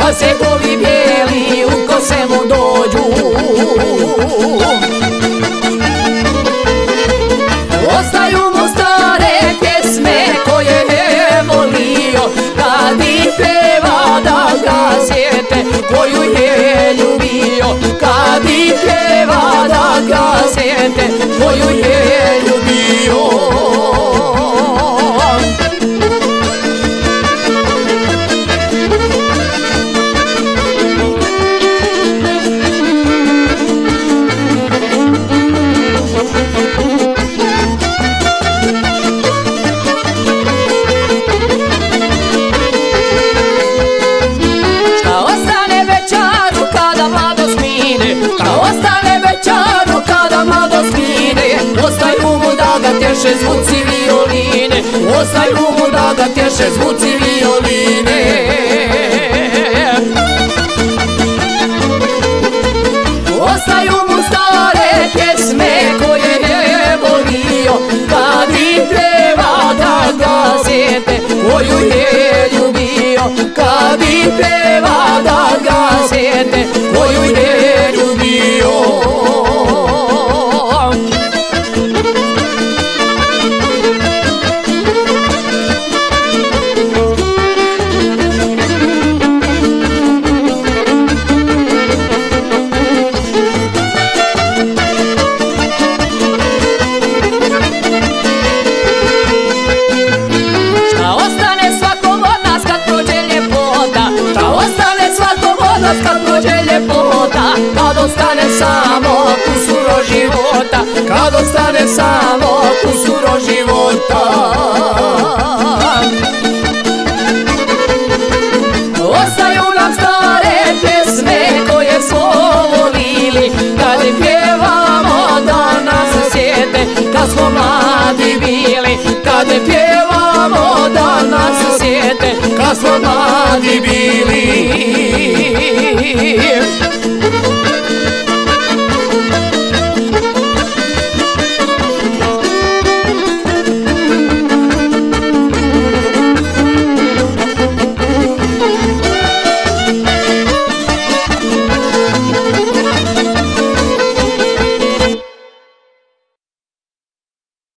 kad se goli bijeli u kose mu dođu. Ostaju mu stare pjesme koje je volio, kad ih pjeva da ga sjete, koju je ljubio, kad ih pjeva da ga sjete, koju je ljubio. Tješe zvuci violine, ostaju mu da ga tješe zvuci violine. Ostaju mu stare pjesme koje je volio, kad ih pjeva da ga sjete, koju je ljubio, kad ih pjeva da ga sjete, koju je ljubio. Kad prođe ljepota, kad ostane samo kusuro života, kad ostane samo kusuro života. Ostaju nam stare pjesme koje smo volili, kad pjevamo da nas sjete, kad smo mladi bili, kad pjevamo da nas sjete, kad smo mladi bili.